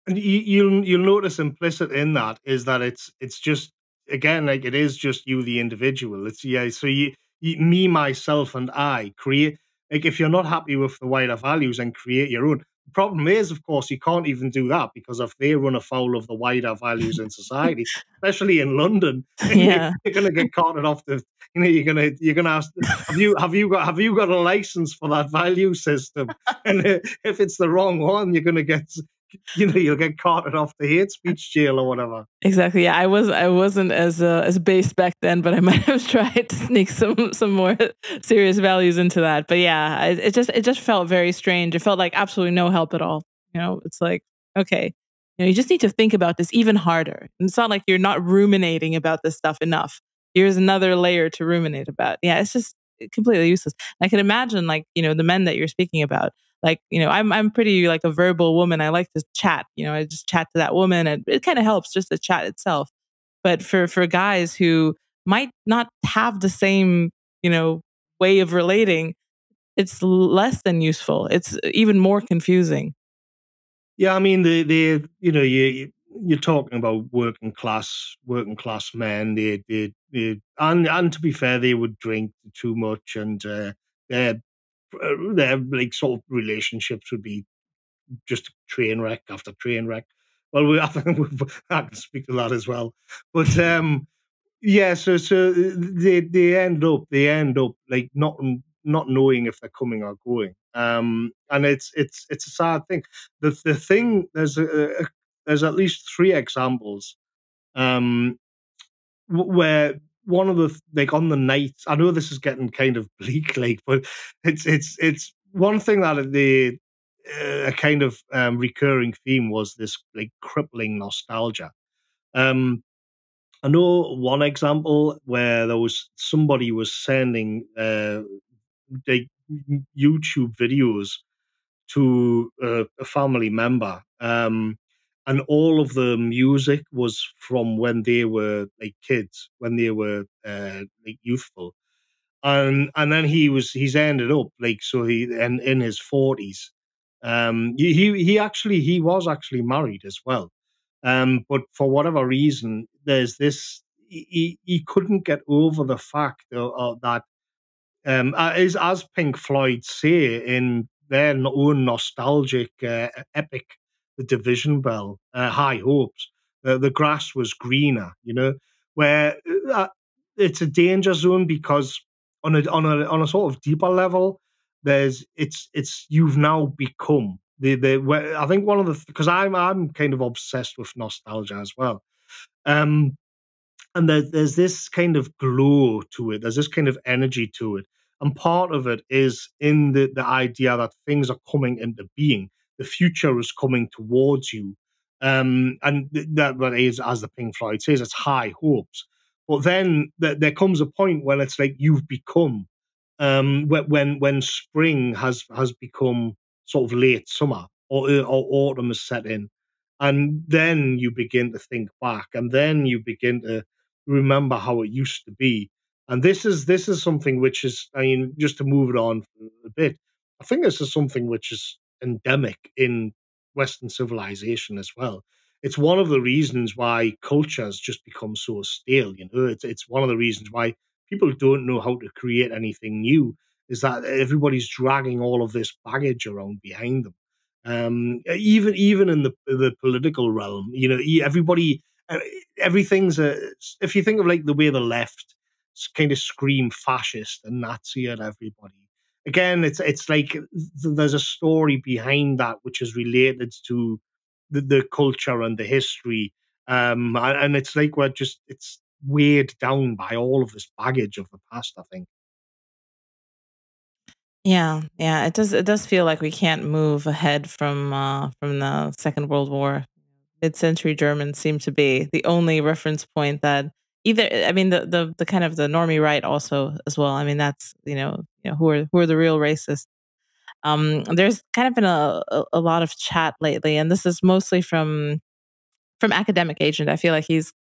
Speaker 2: And you'll notice implicit in that is that it's just, again, like, it is just you, the individual. It's, yeah. So me, myself, and I create. Like, if you're not happy with the wider values, then create your own. The problem is, of course, you can't even do that, because if they run afoul of the wider values in society, especially in London,
Speaker 1: Yeah.
Speaker 2: you're going to get carted off the. You're gonna ask, have you got a license for that value system? And if it's the wrong one, you're going to get. You'll get carted off the hate speech jail or whatever.
Speaker 1: Exactly. Yeah, I wasn't as base back then, but I might have tried to sneak some more serious values into that. But yeah, it just felt very strange. It felt like absolutely no help at all. It's like, okay, you just need to think about this even harder. And it's not like you're not ruminating about this stuff enough. Here's another layer to ruminate about. Yeah, it's just completely useless. I can imagine, like, the men that you're speaking about. Like, I'm pretty, like, a verbal woman. I like to chat. I just chat to that woman, and it kind of helps just the chat itself. But for guys who might not have the same, way of relating, it's less than useful. It's even more confusing.
Speaker 2: Yeah, I mean, you're talking about working class men. And to be fair, they would drink too much, and their their, like, sort of relationships would be just train wreck after train wreck. Well, I think I can speak to that as well. But yeah, so they end up like not knowing if they're coming or going. And it's a sad thing. The thing, there's at least three examples um where one of the, like, on the night. I know this is getting kind of bleak, like, but it's one thing that the a kind of recurring theme was this, like, crippling nostalgia. Um, I know one example where somebody was sending like YouTube videos to a family member, and all of the music was from when they were, like, kids, when they were like, youthful, and then he's ended up, like, so he and in his 40s. He was actually married as well, but for whatever reason, there's this. He couldn't get over the fact that, as Pink Floyd say in their own nostalgic epic, "The Division Bell," "High Hopes," the grass was greener. Where it's a danger zone, because on a sort of deeper level, it's you've now become I think one of the, because I'm kind of obsessed with nostalgia as well. Um, and there's this kind of glow to it. There's this kind of energy to it, and part of it is in the idea that things are coming into being. The future is coming towards you, and that is, as the Pink Floyd says, it's high hopes. But then there comes a point when it's like you've become, when spring has become sort of late summer, or autumn is set in, and then you begin to think back, and then you begin to remember how it used to be. And this is something which is, I mean, just to move it on a bit, I think this is something which is endemic in Western civilization as well. It's one of the reasons why culture has just become so stale. It's one of the reasons why people don't know how to create anything new, is that everybody's dragging all of this baggage around behind them. Even in the political realm, everybody, uh, everything's if you think of, like, the way the left kind of scream fascist and Nazi at everybody. Again, it's like there's a story behind that which is related to the culture and the history, and it's like we're just it's weighed down by all of this baggage of the past, I think.
Speaker 1: Yeah, yeah, it does feel like we can't move ahead from the Second World War. Mid-century Germans seem to be the only reference point that either, I mean, the kind of the normie right also as well. I mean, that's, who are the real racists. There's kind of been a lot of chat lately, and this is mostly from academic agent. I feel like he's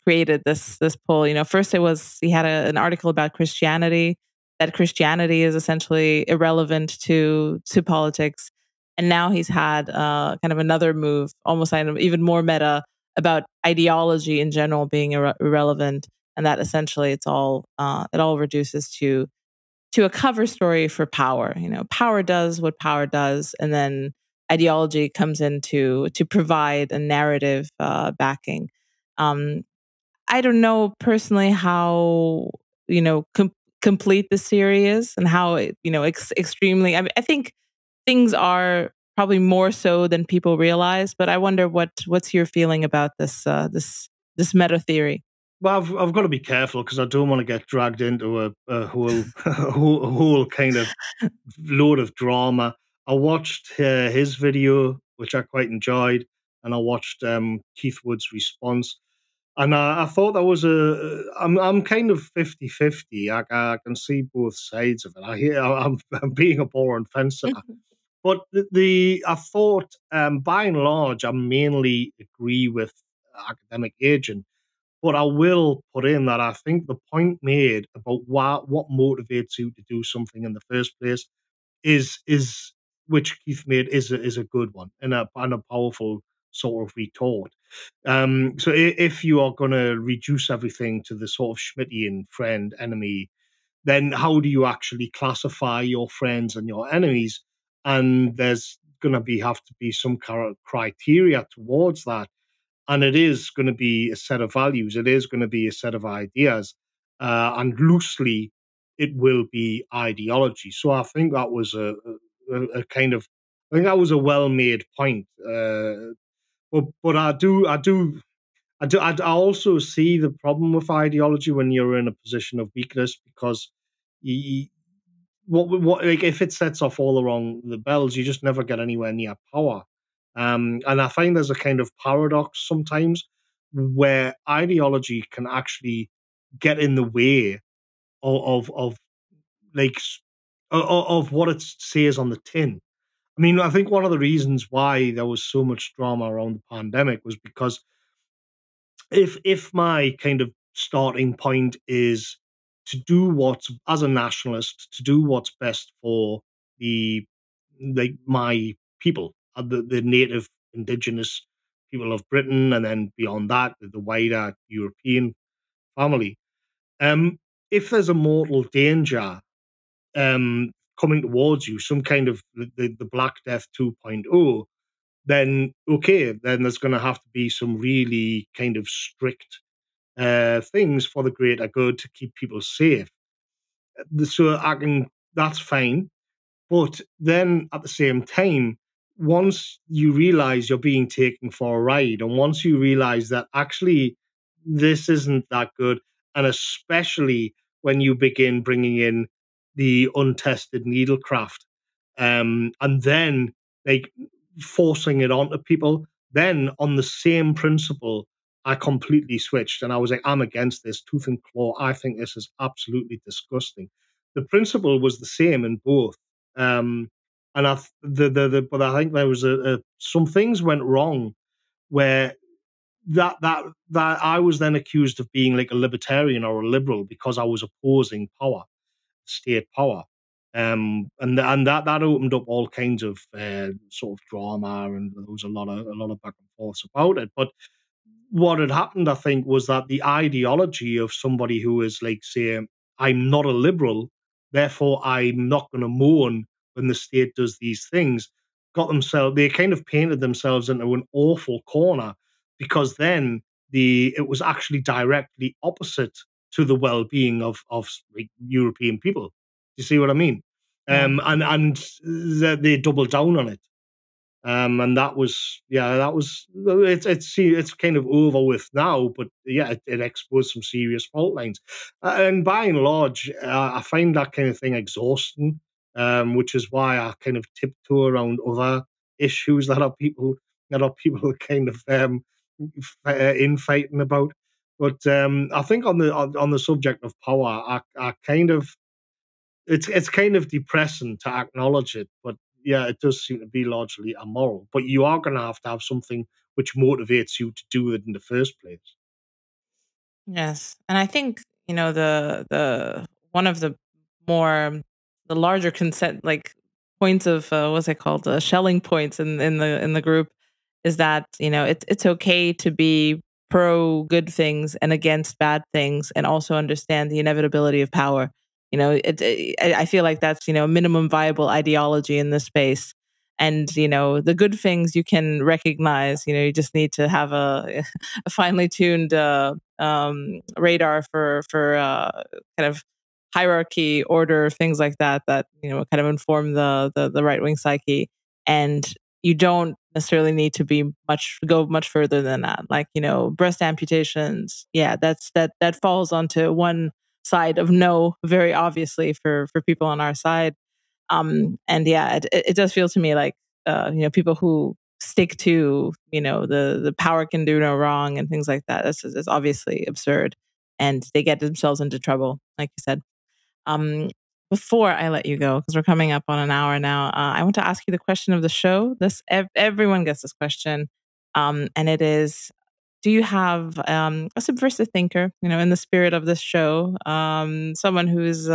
Speaker 1: created this poll. First it was he had an article about Christianity, that Christianity is essentially irrelevant to politics, and now he's had kind of another move, almost kind of even more meta, about ideology in general being irrelevant, and that essentially it all reduces to a cover story for power. Power does what power does, and then ideology comes in to provide a narrative backing. Um, I don't know personally how complete the theory is, and how extremely. I think things are probably more so than people realize. But I wonder what's your feeling about this meta theory.
Speaker 2: Well, I've got to be careful because I don't want to get dragged into a whole whole kind of load of drama. I watched his video, which I quite enjoyed, and I watched Keith Wood's response. And I thought that was I'm kind of 50-50. I can see both sides of it. I'm being a boring fence sitter. But I thought, by and large, I mainly agree with academic agent. But I will put in that I think the point made about what motivates you to do something in the first place is which Keith made is a good one and a powerful sort of retort. So if you are going to reduce everything to the sort of Schmittian friend enemy, then how do you actually classify your friends and your enemies? And there's going to have to be some criteria towards that, and it is going to be a set of values. It is going to be a set of ideas, and loosely, it will be ideology. So I think that was a kind of, I think that was a well made point. But I also see the problem with ideology when you're in a position of weakness, because you, what like if it sets off all the bells, you just never get anywhere near power. And I find there's a kind of paradox sometimes where ideology can actually get in the way of like of what it says on the tin. I mean, I think one of the reasons why there was so much drama around the pandemic was because if my kind of starting point is to do what's, as a nationalist, to do what's best for the my people, the native indigenous people of Britain, and then beyond that the wider European family. um if there's a mortal danger coming towards you, some kind of the Black Death 2.0, then okay, then there's going to have to be some really kind of strict things for the greater good to keep people safe. So that's fine. But then at the same time, once you realize you're being taken for a ride, and once you realize that actually this isn't that good, and especially when you begin bringing in the untested needlecraft, and then like forcing it onto people, then on the same principle, I completely switched and I was like, I'm against this tooth and claw. I think this is absolutely disgusting. The principle was the same in both. Um, and but I think there was some things went wrong where that I was then accused of being like a libertarian or a liberal because I was opposing power, state power. And that opened up all kinds of sort of drama, and there was a lot of back and forth about it. But what had happened, I think, was that the ideology of somebody who is like, say, I'm not a liberal, therefore I'm not going to mourn when the state does these things, they kind of painted themselves into an awful corner, because then it was actually directly opposite to the well-being of like, European people. You see what I mean?
Speaker 1: Yeah.
Speaker 2: And they doubled down on it. And that was, yeah, that was, well, it's kind of over with now, but yeah, it exposed some serious fault lines. And by and large, I find that kind of thing exhausting, which is why I kind of tiptoe around other issues that are people kind of infighting about. But I think on the subject of power, I kind of, it's kind of depressing to acknowledge it, but yeah, it does seem to be largely immoral. But you are going to have something which motivates you to do it in the first place.
Speaker 1: Yes, and I think the one of the larger consent like points of what's it called shelling points in the group is that it's okay to be pro good things and against bad things and also understand the inevitability of power. I feel like that's minimum viable ideology in this space. And the good things you can recognize. You just need to have a finely tuned radar for kind of hierarchy, order, things like that that kind of inform the right wing psyche. And you don't necessarily need to go much further than that. Like breast amputations, yeah, that falls onto one side of no, very obviously for people on our side. And yeah, it does feel to me like people who stick to the power can do no wrong and things like that. That's obviously absurd, and they get themselves into trouble, like you said. Um, Before I let you go, because we're coming up on an hour now, I want to ask you the question of the show. Everyone gets this question, and it is: do you have a subversive thinker, in the spirit of this show, someone who's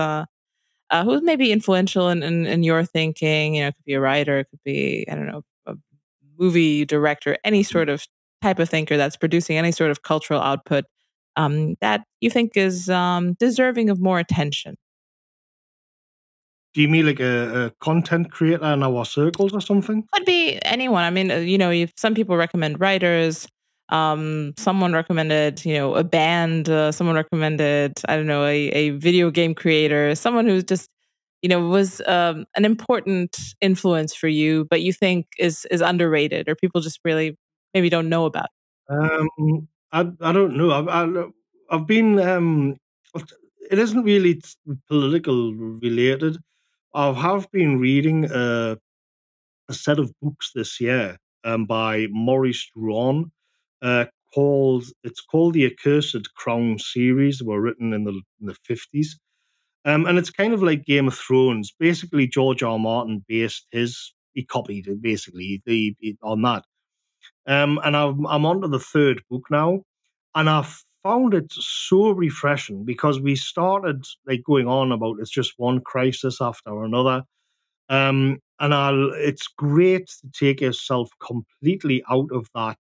Speaker 1: maybe influential in your thinking? It could be a writer, it could be, I don't know, a movie director, any sort of type of thinker that's producing any sort of cultural output that you think is deserving of more attention.
Speaker 2: Do you mean like a content creator in our circles or something?
Speaker 1: Could be anyone. I mean, some people recommend writers. Someone recommended, a band. Someone recommended, I don't know, a video game creator. Someone who's just, was an important influence for you, but you think is underrated, or people just really maybe don't know about.
Speaker 2: I don't know. I've been it isn't really political related. I have been reading a set of books this year by Maurice Ron called it's called the Accursed Crown series. They were written in the 50s. And it's kind of like Game of Thrones. Basically, George R. R. Martin he copied it basically on that. And I'm on to the third book now, and I found it so refreshing because we started like going on about it's just one crisis after another. And it's great to take yourself completely out of that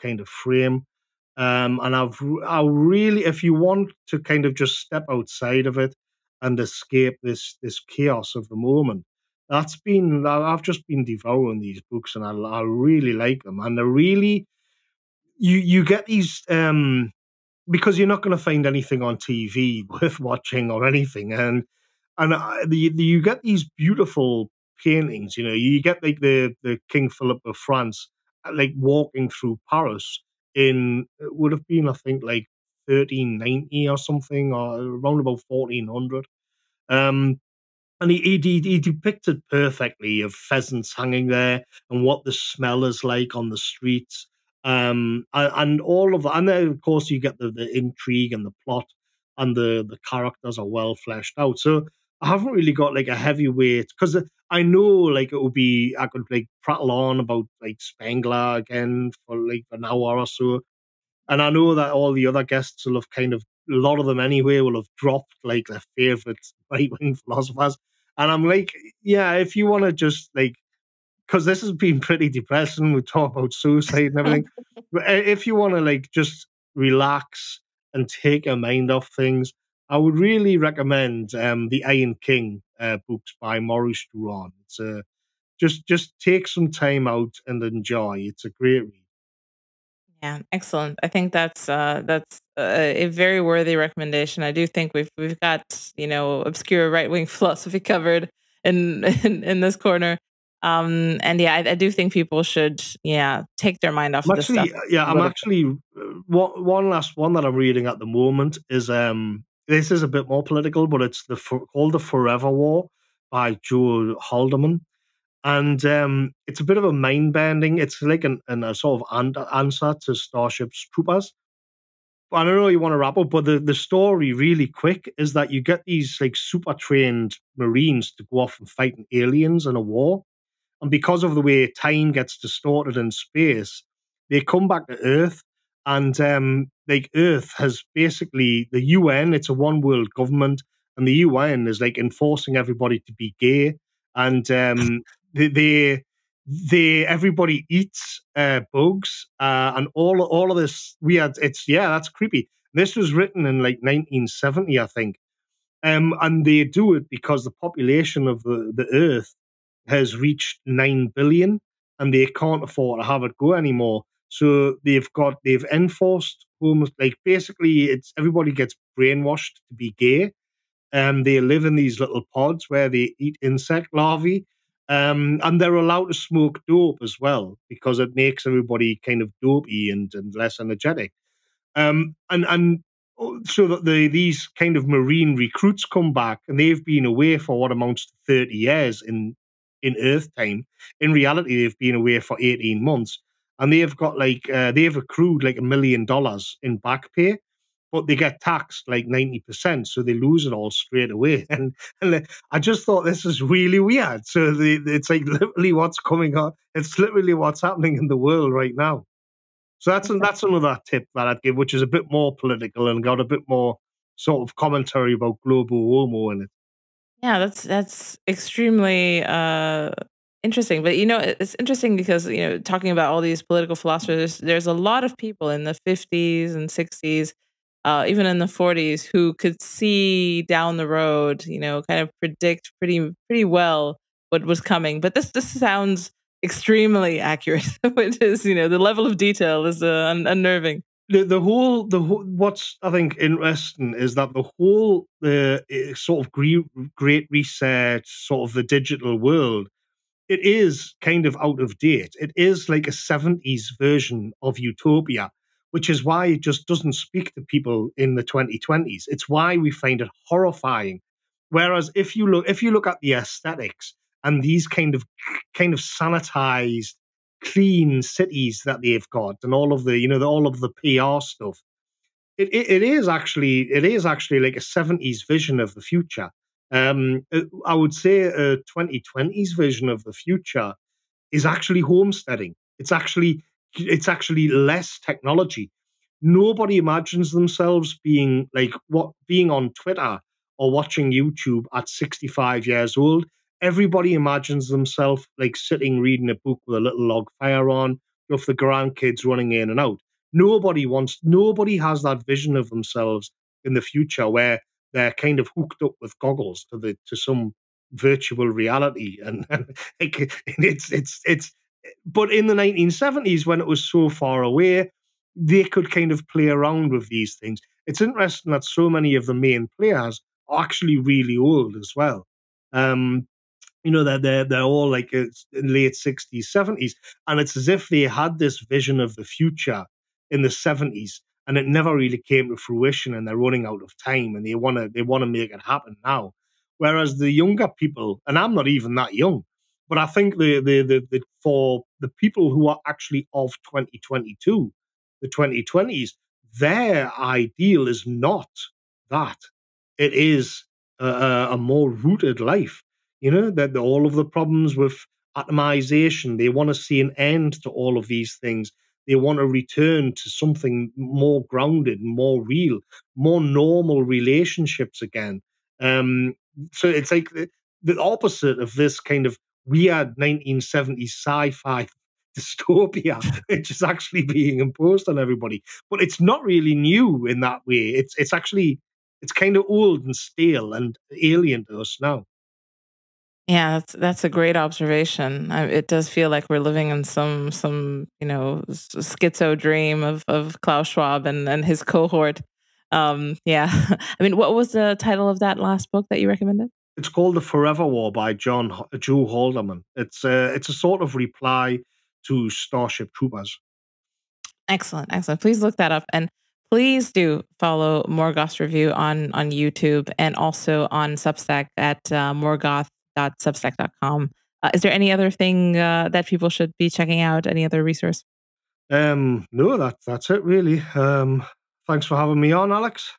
Speaker 2: kind of frame. And I really, if you want to kind of just step outside of it and escape this chaos of the moment, I've just been devouring these books, and I really like them, and they're really, you get these because you're not going to find anything on TV worth watching or anything, you get these beautiful paintings. You get like the King Philip of France, like walking through Paris in, it would have been, I think, like 1390 or something, or around about 1400. Um, and he depicted perfectly of pheasants hanging there and what the smell is like on the streets. And all of that. And then, of course, you get the intrigue and the plot, and the characters are well fleshed out. So I haven't really got like a heavyweight, because I know like it would be, I could like prattle on about like Spengler again for like an hour or so. And I know that all the other guests will have kind of, a lot of them anyway, will have dropped like their favorite right wing philosophers. And I'm like, yeah, if you want to just like, because this has been pretty depressing, we talk about suicide and everything. But if you want to like just relax and take your mind off things, I would really recommend the Iron King books by Maurice Duran. It's just take some time out and enjoy. It's a great read.
Speaker 1: Yeah, excellent. I think that's a very worthy recommendation. I do think we've got obscure right wing philosophy covered in this corner. And yeah, I do think people should, yeah, take their mind off
Speaker 2: I'm
Speaker 1: of this stuff.
Speaker 2: actually, yeah, I'm
Speaker 1: Political.
Speaker 2: actually one last one that I'm reading at the moment is this is a bit more political, but it's called The Forever War by Joe Haldeman. And it's a bit of a mind bending. It's like a sort of answer to Starship's Troopers. I don't know you want to wrap up, but the story really quick is that you get these like super trained Marines to go off and fight aliens in a war. And because of the way time gets distorted in space, they come back to Earth, and like Earth has basically the UN. It's a one world government, and the UN is like enforcing everybody to be gay, and they. Everybody eats bugs and all of this weird. It's yeah, that's creepy. This was written in like 1970, I think, and they do it because the population of the Earth has reached 9 billion and they can't afford to have it go anymore. So they've enforced almost like basically it's everybody gets brainwashed to be gay. They live in these little pods where they eat insect larvae. And they're allowed to smoke dope as well because it makes everybody kind of dopey and less energetic. And so that these kind of Marine recruits come back and they've been away for what amounts to 30 years in Earth time. In reality, they've been away for 18 months and they've got like they've accrued like $1 million in back pay, but they get taxed like 90%, so they lose it all straight away. And I just thought this is really weird. So it's like literally what's coming on. It's literally what's happening in the world right now. So that's another tip that I'd give, which is a bit more political and got a bit more sort of commentary about global warming in it.
Speaker 1: Yeah, that's extremely interesting. But it's interesting because talking about all these political philosophers, there's a lot of people in the 50s and 60s, even in the 40s, who could see down the road, kind of predict pretty well what was coming. But this sounds extremely accurate, which is the level of detail is unnerving.
Speaker 2: The whole what's I think interesting is that the whole sort of great research, sort of the digital world, it is kind of out of date. It is like a 70s version of utopia, which is why it just doesn't speak to people in the 2020s. It's why we find it horrifying. Whereas if you look at the aesthetics and these kind of sanitized, clean cities that they've got and all of the all of the PR stuff, it is actually like a 70s vision of the future. I would say a 2020s vision of the future is actually homesteading. It's actually less technology. Nobody imagines themselves being on Twitter or watching YouTube at 65 years old. Everybody imagines themselves like sitting reading a book with a little log fire on, with the grandkids running in and out. Nobody has that vision of themselves in the future where they're kind of hooked up with goggles to some virtual reality and like, it's but in the 1970s when it was so far away, they could kind of play around with these things. It's interesting that so many of the main players are actually really old as well. um they're all like in late 60s, 70s, and it's as if they had this vision of the future in the 70s, and it never really came to fruition, and they're running out of time, and they want to make it happen now. Whereas the younger people, and I'm not even that young, but I think the for the people who are actually of 2022, the 2020s, their ideal is not that. It is a more rooted life. That all of the problems with atomization, they want to see an end to all of these things. They want to return to something more grounded, more real, more normal relationships again. Um, so it's like the opposite of this kind of weird 1970s sci-fi dystopia, which is actually being imposed on everybody. But it's not really new in that way. It's kind of old and stale and alien to us now.
Speaker 1: Yeah, that's a great observation. It does feel like we're living in some schizo dream of Klaus Schwab and his cohort. Yeah, I mean, what was the title of that last book that you recommended?
Speaker 2: It's called The Forever War by Drew Haldeman. It's a sort of reply to Starship Troopers.
Speaker 1: Excellent, excellent. Please look that up, and please do follow Morgoth's review on YouTube and also on Substack at morgoth.substack.com. Is there any other thing that people should be checking out? Any other resource?
Speaker 2: No, that's it really. Thanks for having me on, Alex.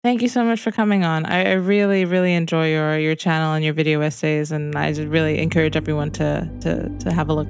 Speaker 1: Thank you so much for coming on. I really, really enjoy your channel and your video essays, and I just really encourage everyone to have a look.